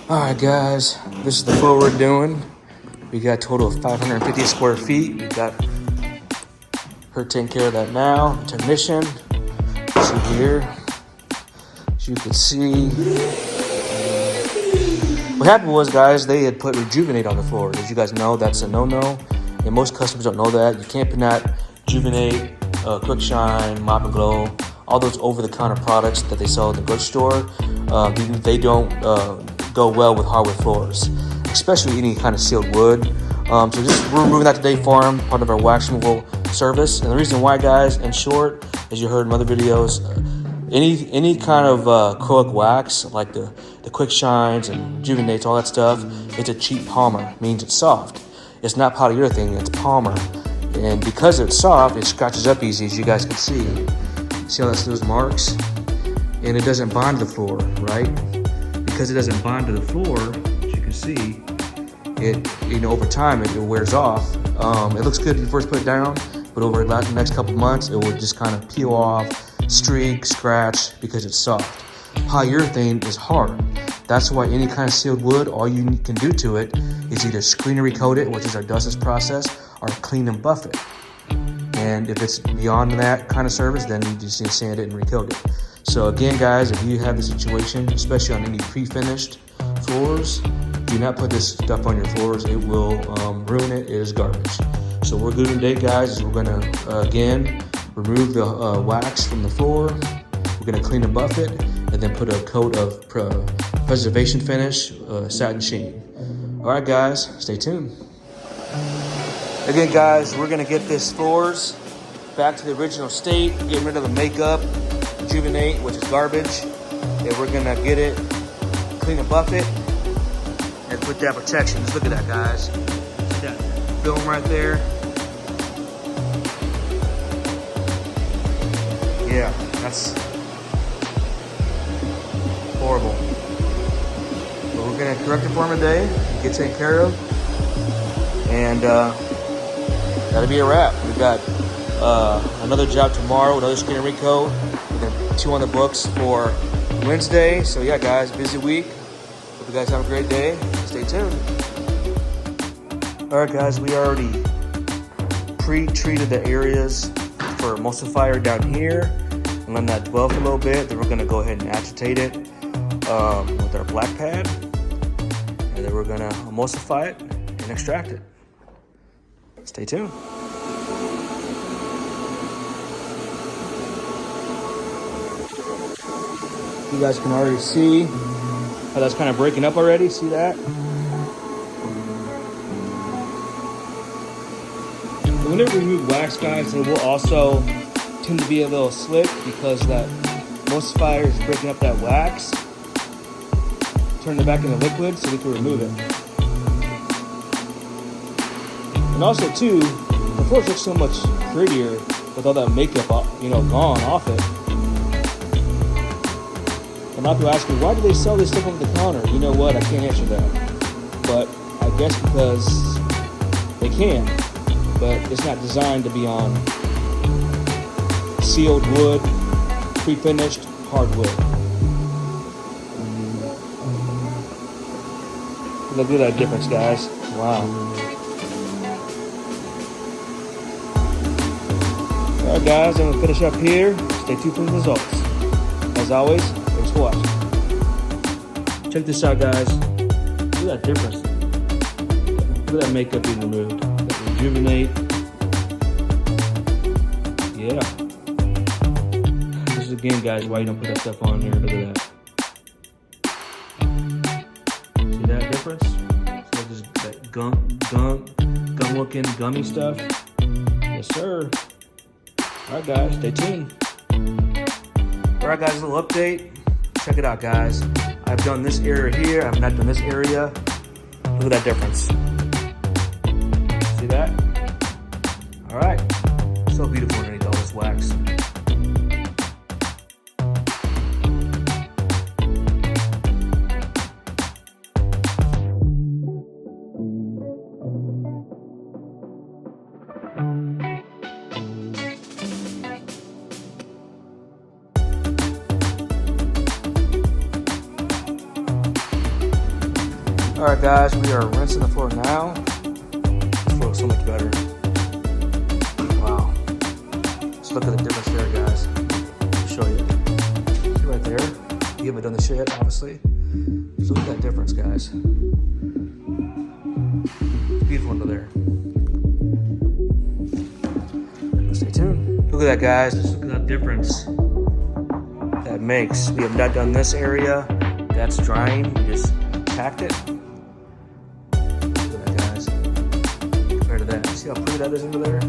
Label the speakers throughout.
Speaker 1: Alright guys, this is the floor we're doing. We got a total of 550 square feet. We got her taking care of that now. The technician. See here. As you can see. What happened was, guys, they had put Rejuvenate on the floor. As you guys know, that's a no-no. And most customers don't know that. You can't put that Rejuvenate, Quick Shine, Mop and Glow, all those over-the-counter products that they sell in the grocery store. They don't go well with hardwood floors, especially any kind of sealed wood. So we're removing that today for them, part of our wax removal service. And the reason why, guys, in short, as you heard in other videos, any kind of acrylic wax, like the Quick Shines and Rejuvenates, all that stuff, it's a cheap polymer, means it's soft. It's not polyurethane, it's polymer. And because it's soft, it scratches up easy, as you guys can see. See how that's those marks? And it doesn't bond to the floor, right? Because it doesn't bond to the floor, as you can see, it over time it wears off. It looks good when you first put it down, but over the next couple months, it will just kind of peel off, streak, scratch, because it's soft. Polyurethane is hard. That's why any kind of sealed wood, all you can do to it is either screen and recoat it, which is our DUSTLESS process, or clean and buff it. And if it's beyond that kind of service, then you just need to sand it and recoat it. So again, guys, if you have the situation, especially on any pre-finished floors, do not put this stuff on your floors. It will ruin it. It is garbage. So what we're doing today, guys, is we're going to, again, remove the wax from the floor. We're going to clean and buff it, and then put a coat of preservation finish, satin sheen. All right, guys, stay tuned. Again, guys, we're going to get this floors back to the original state, getting rid of the makeup, Rejuvenate, which is garbage, and we're gonna get it, clean and buff it, and put that protection. Just look at that, guys. See that film right there? Yeah, that's horrible. But we're gonna correct it for them today, get taken care of, and that'll be a wrap. We've got another job tomorrow, another screen and recoat. We got 2 on the books for Wednesday. So yeah, guys, busy week. Hope you guys have a great day. Stay tuned. All right, guys, we already pre-treated the areas for emulsifier down here and let that dwell for a little bit. Then we're gonna go ahead and agitate it with our black pad, and then we're gonna emulsify it and extract it. Stay tuned. You guys can already see how that's kind of breaking up already. See that? And whenever we remove wax, guys, it will also tend to be a little slick because that emulsifier is breaking up that wax. Turn it back into liquid so we can remove it. And also, too, the floors look so much prettier with all that makeup, gone off it. A lot of people ask me, why do they sell this stuff over the counter? You know what? I can't answer that. But I guess because they can. But it's not designed to be on sealed wood, pre-finished hardwood. Look at that difference, guys. Wow. Alright, guys, I'm going to finish up here. Stay tuned for the results. As always, thanks for watching. Check this out, guys. Look at that difference. Look at that makeup being removed. That Rejuvenate. Yeah. This is again, guys, why you don't put that stuff on here. Look at that. See that difference? So just that gum looking gummy stuff. Yes, sir. Alright, guys, stay tuned. Alright, guys, a little update. Check it out, guys. I've done this area here. I've not done this area. Look at that difference. See that? Alright. So beautiful underneath all this wax. All right, guys, we are rinsing the floor now. This floor looks so much better. Wow. Just look at the difference there, guys. I'll show you. See right there. You haven't done this yet, obviously. Just look at that difference, guys. Beautiful under there. Stay tuned. Look at that, guys. Just look at that difference that makes. We have not done this area. That's drying. We just tacked it. Look at that, guys. Compared to that. See how pretty that is under there?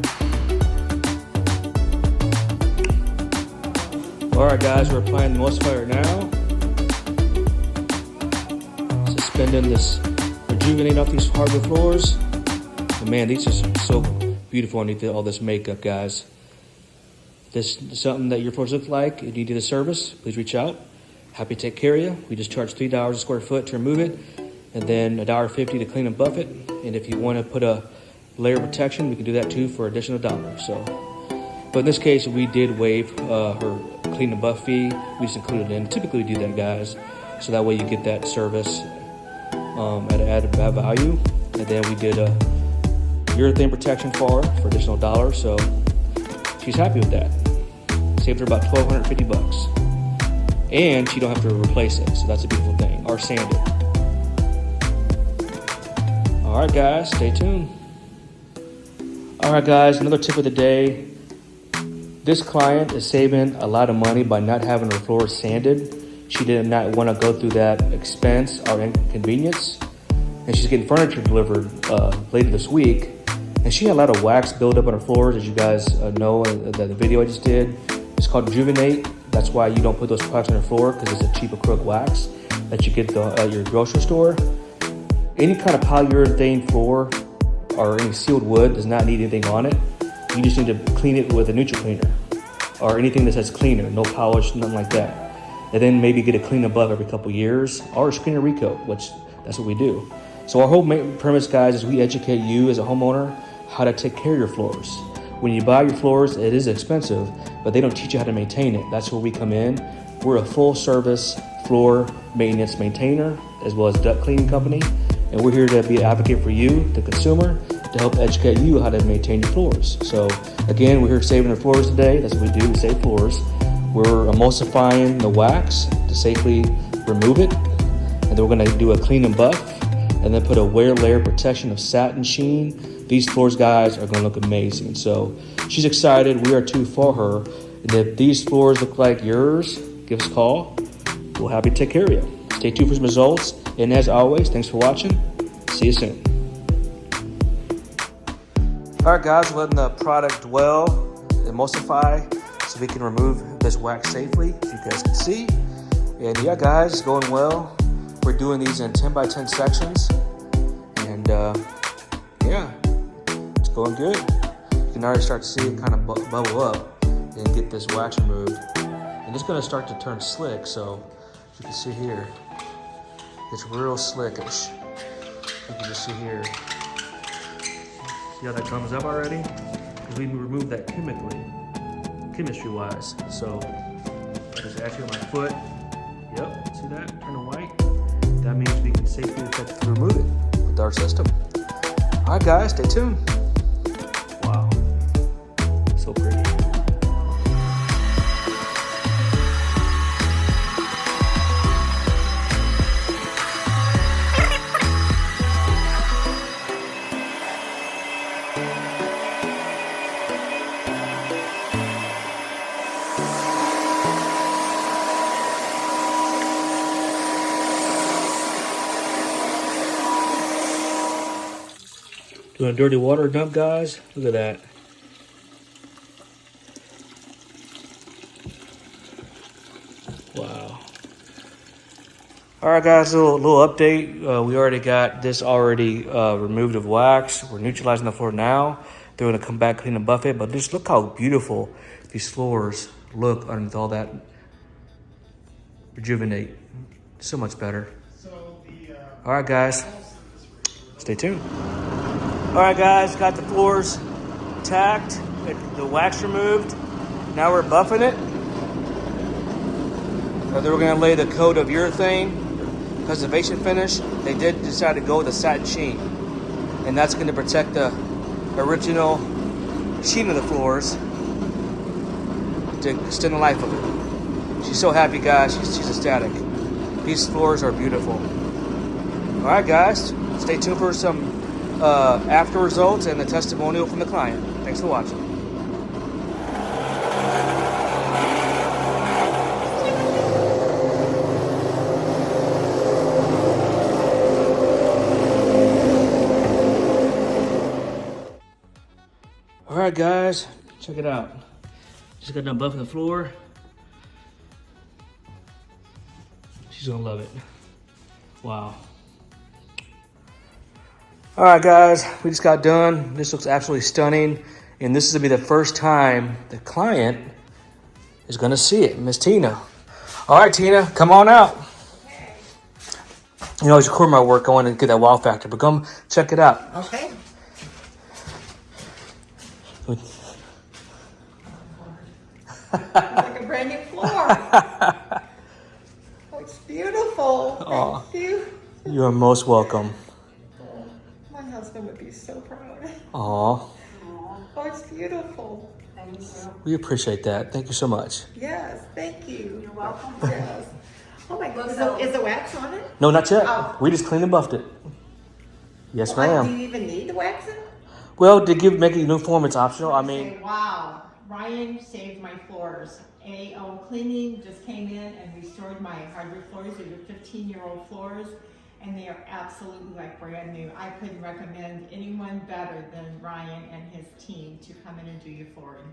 Speaker 1: Alright, guys, we're applying the emulsifier now. Suspending this rejuvenate off these hardwood floors. And man, these are so beautiful underneath all this makeup, guys. If this is something that your floors look like, if you need a service, please reach out. Happy to take care of you. We just charge $3 a square foot to remove it, and then $1.50 to clean and buff it. And if you want to put a layer of protection, we can do that too for additional $1. So, but in this case, we did waive her clean and buff fee. We just included it in. Typically, we do that, guys, so that way you get that service at added value. And then we did a urethane protection for her for additional $1. So she's happy with that. Saved her about $1,250. And she don't have to replace it, so that's a beautiful thing. Or sand it. All right, guys, stay tuned. All right, guys, another tip of the day. This client is saving a lot of money by not having her floors sanded. She did not want to go through that expense or inconvenience. And she's getting furniture delivered later this week. And she had a lot of wax build up on her floors, as you guys know in the video I just did. It's called Rejuvenate. That's why you don't put those products on your floor, because it's a cheap acrylic wax that you get at your grocery store. Any kind of polyurethane floor or any sealed wood does not need anything on it. You just need to clean it with a neutral cleaner or anything that says cleaner, no polish, nothing like that. And then maybe get a clean above every couple years, or a screen and recoat, which that's what we do. So our whole premise, guys, is we educate you as a homeowner how to take care of your floors. When you buy your floors, it is expensive, but they don't teach you how to maintain it. That's where we come in. We're a full service floor maintenance maintainer, as well as duct cleaning company. And we're here to be an advocate for you, the consumer, to help educate you how to maintain your floors. So again, we're here saving the floors today. That's what we do, we save floors. We're emulsifying the wax to safely remove it. And then we're gonna do a clean and buff, and then put a wear layer protection of satin sheen. These floors, guys, are gonna look amazing. So she's excited, we are too for her. And if these floors look like yours, give us a call. We'll happy to take care of you. Stay tuned for some results. And as always, thanks for watching. See you soon. All right, guys, we're letting the product dwell, emulsify, so we can remove this wax safely, as you guys can see. And yeah, guys, it's going well. We're doing these in 10 by 10 sections. And yeah, it's going good. You can already start to see it kind of bubble up and get this wax removed. And it's gonna start to turn slick, so you can see here, it's real slickish. You can just see here. See how that comes up already? Because we removed that chemistry-wise. So, just actually on my foot. Yep, see that? Turn to white. That means we can safely and effectively remove it with our system. All right, guys, stay tuned. Wow, so pretty. Doing a dirty water dump, guys. Look at that. Wow. All right, guys, a little update. We already got this removed of wax. We're neutralizing the floor now. They're gonna come back, clean and buff it, but just look how beautiful these floors look underneath all that Rejuvenate. So much better. All right, guys, stay tuned. All right, guys, got the floors tacked, the wax removed. Now we're buffing it. Then we're gonna lay the coat of urethane preservation finish, they did decide to go with the satin sheen. And that's going to protect the original sheen of the floors to extend the life of it. She's so happy, guys. She's ecstatic. These floors are beautiful. All right, guys. Stay tuned for some after results and the testimonial from the client. Thanks for watching. All right, guys, check it out. Just got done buffing the floor. She's gonna love it. Wow. All right, guys, we just got done. This looks absolutely stunning. And this is gonna be the first time the client is gonna see it, Miss Tina. All right, Tina, come on out.
Speaker 2: Okay.
Speaker 1: You know, I was recording my work. I want to get that wow factor, but come check it out.
Speaker 2: Okay. It's like a brand new floor. Oh, it's beautiful. Thank you.
Speaker 1: You are most welcome.
Speaker 2: My husband would be so proud.
Speaker 1: Aw.
Speaker 2: Oh, it's beautiful. Thank you.
Speaker 1: We appreciate that. Thank you so much.
Speaker 2: Yes, thank you.
Speaker 3: You're welcome.
Speaker 2: Yes. Oh my God. Is the wax on it?
Speaker 1: No, not yet.
Speaker 2: Oh.
Speaker 1: We just cleaned and buffed it. Yes,
Speaker 2: Do
Speaker 1: ma'am.
Speaker 2: you even need the waxing?
Speaker 1: Well, to make it uniform, it's optional. I mean,
Speaker 3: Wow, Ryan saved my floors. AOCleaning just came in and restored my hardwood floors. These are 15-year-old floors, and they are absolutely like brand new. I couldn't recommend anyone better than Ryan and his team to come in and do your flooring.